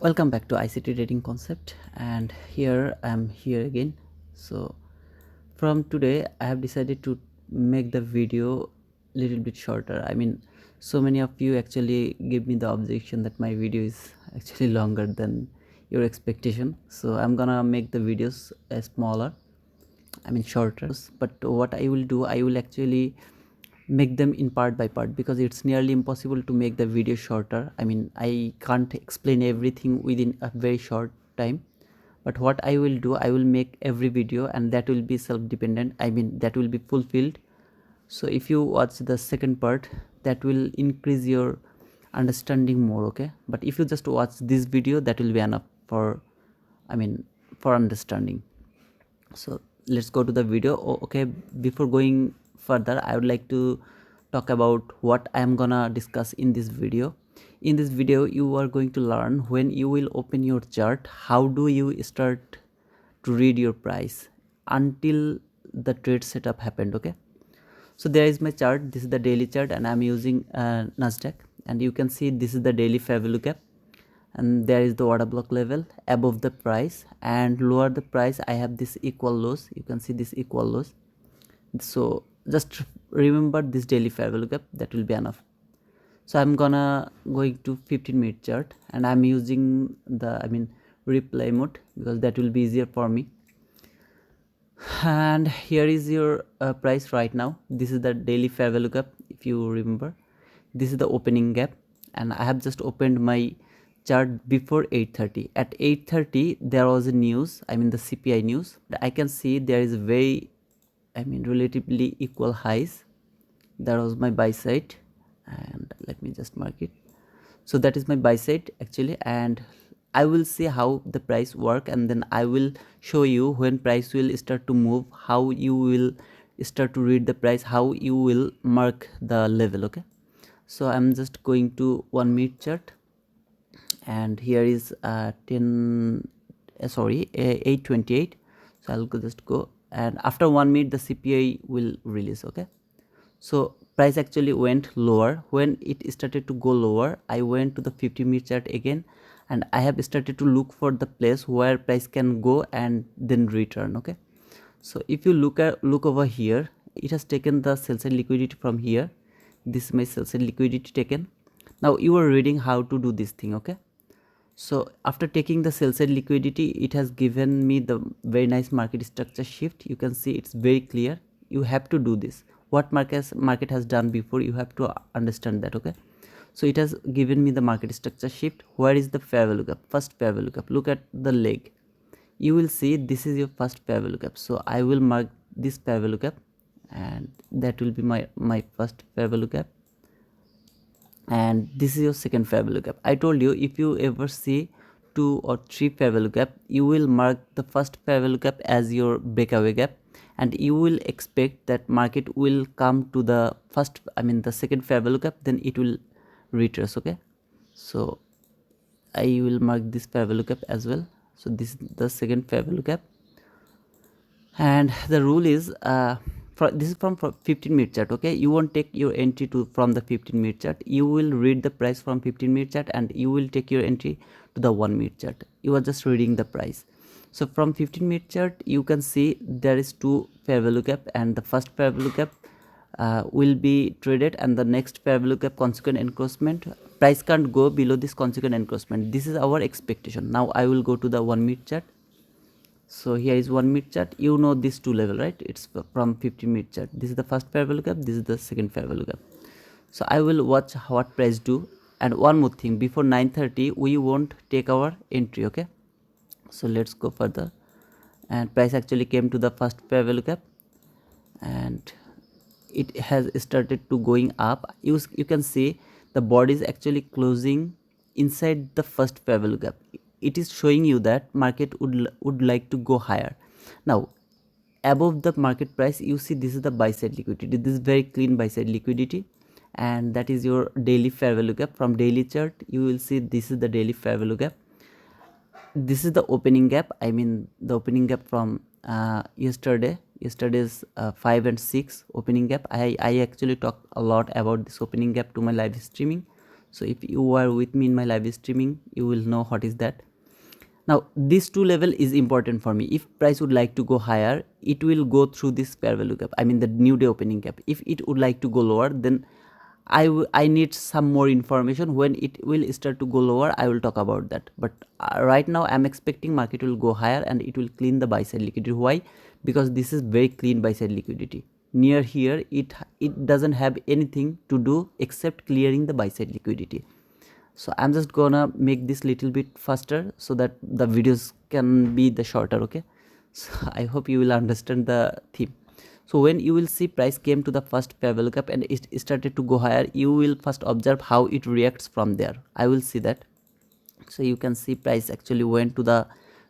Welcome back to ICT Trading Concept, and here I'm here again. So from today I have decided to make the video little bit shorter. So many of you actually give me the objection that my video is actually longer than your expectation, so I'm gonna make the videos smaller, shorter. But what I will do, I will actually make them in part by part, because it's nearly impossible to make the video shorter. I can't explain everything within a very short time. But what I will do, I will make every video, and that will be self-dependent. That will be fulfilled. So if you watch the second part, that will increase your understanding more, okay? But if you just watch this video, that will be enough for for understanding. So let's go to the video. Okay, before going further, I would like to talk about what I am gonna discuss in this video. In this video, you are going to learn when you will open your chart, how do you start to read your price until the trade setup happened. Okay, so there is my chart. This is the daily chart, and I'm using Nasdaq, and you can see this is the daily fair value gap, and there is the order block level above the price, and lower the price I have this equal lows. You can see this equal lows. So just remember this daily fair value gap, that will be enough. So I'm gonna going to 15-minute chart, and I'm using the replay mode, because that will be easier for me. And here is your price right now. This is the daily fair value gap. If you remember, this is the opening gap, and I have just opened my chart before 8:30. At 8:30 there was a news, the CPI news. I can see there is very relatively equal highs. That was my buy side, and let me just mark it. So that is my buy side actually, and I will see how the price work, and then I will show you when price will start to move, how you will start to read the price, how you will mark the level. Okay, so I'm just going to 1 minute chart, and here is 8:28. So I'll just go, and after 1 minute the CPI will release. Okay, so price actually went lower. When it started to go lower, I went to the 50-minute chart again, and I have started to look for the place where price can go and then return. Okay, so if you look over here, it has taken the sell side liquidity from here. This is my sell side liquidity taken. Now you are reading how to do this thing. Okay, so after taking the sell side liquidity, it has given me the very nice market structure shift. You can see it's very clear. You have to do this. What market has done before, you have to understand that. Okay, so it has given me the market structure shift. Where is the fair value gap? First fair value gap. Look at the leg. You will see this is your first fair value gap. So I will mark this fair value gap, and that will be my first fair value gap, and this is your second fair value gap. I told you, if you ever see 2 or 3 fair value gap, you will mark the first fair value gap as your breakaway gap, and you will expect that market will come to the the second fair value gap, then it will retrace. Okay, so I will mark this fair value gap as well. So this is the second fair value gap, and the rule is this is from 15-minute chart. Okay, you won't take your entry from the 15-minute chart. You will read the price from 15-minute chart, and you will take your entry to the 1-minute chart. You are just reading the price. So from 15-minute chart, you can see there is 2 fair value gap, and the first fair value gap will be traded, and the next fair value gap, consequent encroachment, price can't go below this consequent encroachment. This is our expectation. Now I will go to the 1-minute chart. So here is 1-minute chart. You know this 2 level, right? It's from 15-minute chart. This is the first fair value gap, this is the second fair value gap. So I will watch what price do. And one more thing, before 9:30 we won't take our entry. Okay, so let's go further, and price actually came to the first fair value gap, and it has started to going up. You can see the body is actually closing inside the first fair value gap. It is showing you that market would like to go higher. Now above the market price, you see this is the buy side liquidity. This is very clean buy side liquidity, and that is your daily fair value gap. From daily chart, you will see this is the daily fair value gap. This is the opening gap. The opening gap from yesterday's 5 and 6 opening gap. I actually talked a lot about this opening gap to my live streaming, So if you are with me in my live streaming, you will know what is that. Now this two level is important for me. If price would like to go higher, it will go through this fair value gap, I mean the new day opening gap. If it would like to go lower, then I need some more information. When it will start to go lower, I will talk about that. But right now I'm expecting market will go higher and it will clean the buy side liquidity. Why? Because this is very clean buy side liquidity. Near here it doesn't have anything to do except clearing the buy side liquidity. So I'm just gonna make this little bit faster so that the videos can be the shorter. Okay, so I hope you will understand the theme. So when you will see price came to the first fair value gap and it started to go higher, you will first observe how it reacts from there. I will see that. So you can see price actually went to the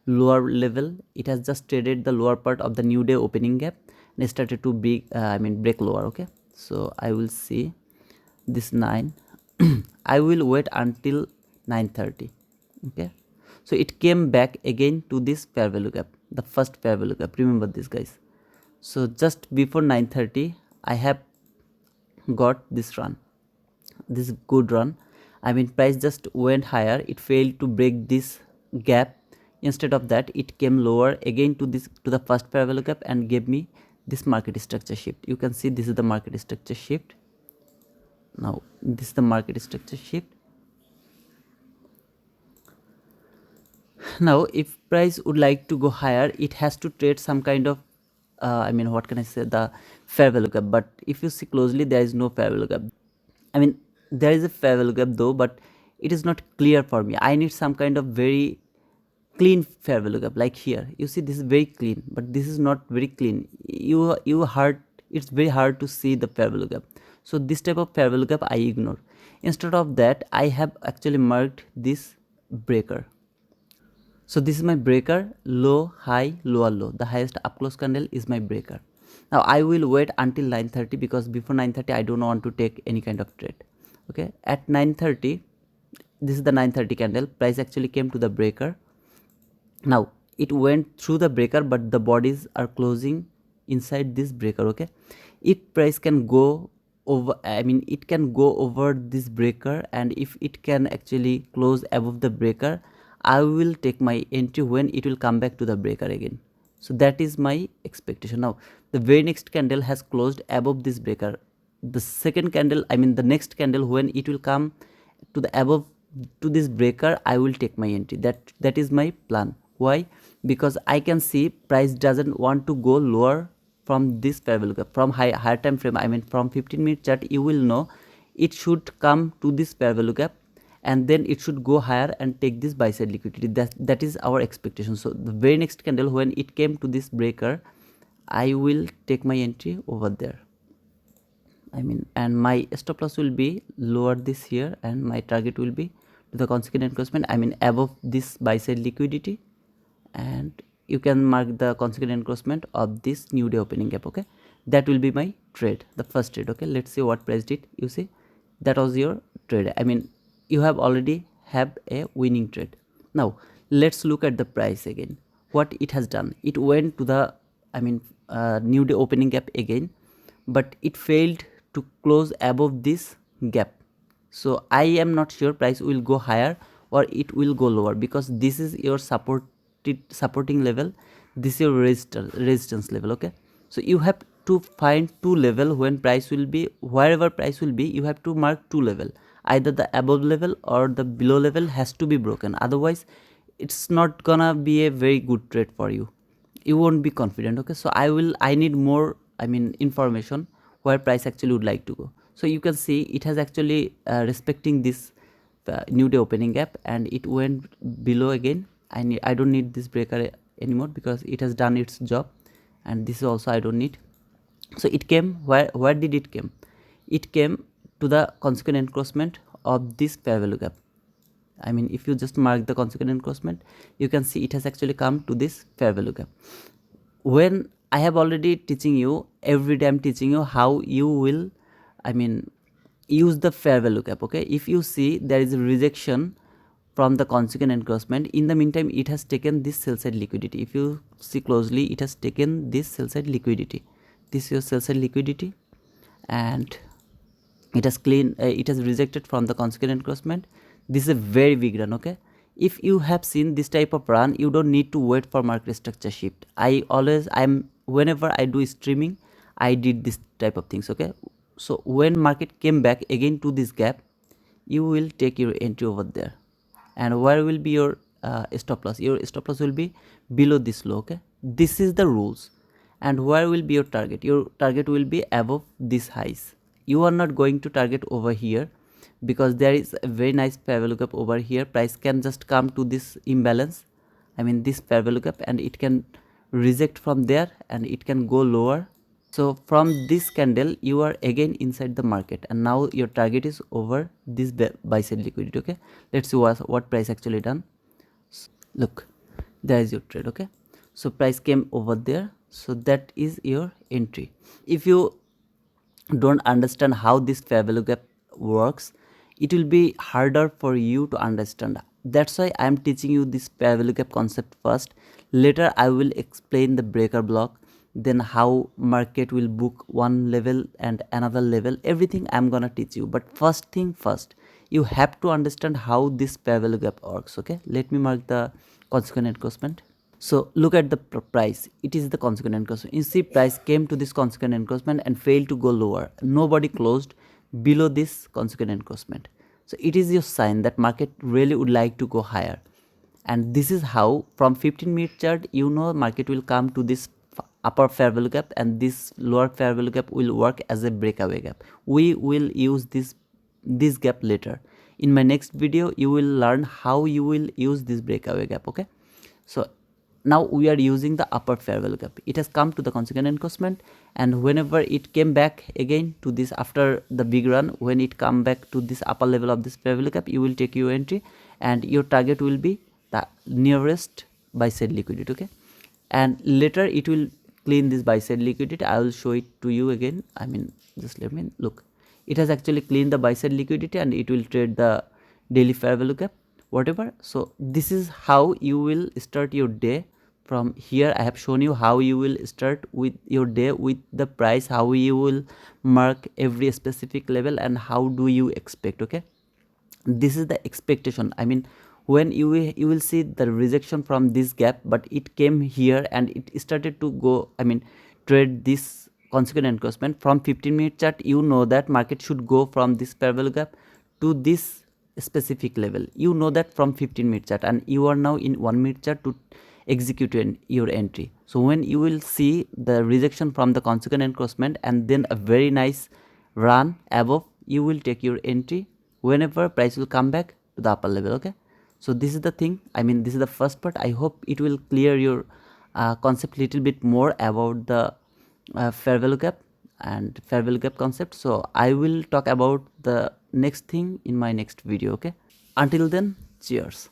lower level. It has just traded the lower part of the new day opening gap and started to break break lower. Okay, so I will see this 9. I will wait until 9:30. Okay, so it came back again to this fair value gap, the first fair value gap. Remember this, guys. So just before 9:30 I have got this run, this good run. I mean price just went higher, it failed to break this gap. Instead of that, it came lower again to the first fair value gap and gave me this market structure shift. You can see this is the market structure shift. Now this is the market structure shift. Now if price would like to go higher, it has to trade some kind of what can I say, the fair value gap. But if you see closely, there is no fair value gap. I mean there is a fair value gap though, but it is not clear for me. I need some kind of very clean fair value gap. Like here you see this is very clean, but this is not very clean. It's very hard to see the fair value gap. So this type of fair value gap I ignore. Instead of that, I have actually marked this breaker. So this is my breaker, low, high, lower low. The highest up close candle is my breaker. Now I will wait until 9:30 because before 9:30 I don't want to take any kind of trade. Okay, at 9:30, this is the 9:30 candle. Price actually came to the breaker. Now it went through the breaker, but the bodies are closing inside this breaker. Okay, if price can go over, it can go over this breaker, and if it can actually close above the breaker, I will take my entry when it will come back to the breaker again. So that is my expectation. Now the very next candle has closed above this breaker. The second candle, the next candle, when it will come to the above to this breaker, I will take my entry. That is my plan. Why? Because I can see price doesn't want to go lower from this fair value gap. From higher time frame, from 15-minute chart, you will know it should come to this fair value gap and then it should go higher and take this buy side liquidity. That is our expectation. So the very next candle, when it came to this breaker, I will take my entry over there. And my stop loss will be lower this here, and my target will be to the consequent encroachment, above this buy side liquidity, and you can mark the consequent encroachment of this new day opening gap. Okay, that will be my trade, the first trade. Okay, let's see what price did. You see, that was your trade. You have already have a winning trade. Now let's look at the price again. What it has done, it went to the new day opening gap again, but it failed to close above this gap. So I am not sure price will go higher or it will go lower, because this is your supporting level, this is your resistance level. Okay, so you have to find two level. When price will be, wherever price will be, you have to mark two level. Either the above level or the below level has to be broken, otherwise it's not gonna be a very good trade for you. You won't be confident. Okay, so I need more information where price actually would like to go. So you can see it has actually respecting this new day opening gap, and it went below again. I don't need this breaker anymore because it has done its job, and this also I don't need. So it came, where did it came? It came to the consequent encroachment of this fair value gap. If you just mark the consequent encroachment, you can see it has actually come to this fair value gap. When I have already teaching you, every day I'm teaching you how you will use the fair value gap. Okay, if you see there is a rejection from the consequent encroachment, in the meantime it has taken this sell side liquidity. If you see closely, it has taken this sell side liquidity. This is your sell side liquidity, and it has it has rejected from the consequent encroachment. This is a very big run. Okay, if you have seen this type of run, you don't need to wait for market structure shift. I'm whenever I do streaming, I did this type of things. Okay, so when market came back again to this gap, you will take your entry over there. And where will be your stop loss? Your stop loss will be below this low. Okay, this is the rules. And where will be your target? Your target will be above these highs. You are not going to target over here, because there is a very nice fair value gap over here. Price can just come to this imbalance, I mean this fair value gap, and it can reject from there and it can go lower. So from this candle you are again inside the market, and now your target is over this buy side liquidity. Okay, let's see what price actually done. Look, there is your trade. Okay, so price came over there, so that is your entry. If you don't understand how this fair value gap works, it will be harder for you to understand. That's why I am teaching you this fair value gap concept first. Later I will explain the breaker block, then how market will book one level and another level. Everything I'm gonna teach you, but first thing first, you have to understand how this fair value gap works. Okay, let me mark the consequent encroachment. So look at the price. It is the consequent encroachment. You see, price came to this consequent encroachment and failed to go lower. Nobody closed below this consequent encroachment. So it is your sign that market really would like to go higher. And this is how from 15-minute chart, you know, market will come to this upper fair value gap, and this lower fair value gap will work as a breakaway gap. We will use this gap later. In my next video, you will learn how you will use this breakaway gap. Okay, so now we are using the upper fair value gap. It has come to the consequent encroachment, and whenever it came back again to this after the big run, when it come back to this upper level of this fair value gap, you will take your entry, and your target will be the nearest buy side liquidity. Okay, and later it will clean this buy side liquidity. I will show it to you again. I mean, just let me look. It has actually cleaned the buy side liquidity, and it will trade the daily fair value gap, whatever. So this is how you will start your day. From here I have shown you how you will start with your day with the price, how you will mark every specific level, and how do you expect. Okay, this is the expectation. I mean, when you will see the rejection from this gap, but it came here and it started to go, I mean, trade this consequent encroachment. From 15-minute chart, you know that market should go from this fair value gap to this specific level. You know that from 15-minute chart, and you are now in 1-minute chart to execute your entry. So when you will see the rejection from the consequent encroachment and then a very nice run above, you will take your entry whenever price will come back to the upper level. Okay, so this is the thing. I mean, this is the first part. I hope it will clear your concept little bit more about the fair value gap and fair value gap concept. So I will talk about the next thing in my next video. Okay, until then, cheers.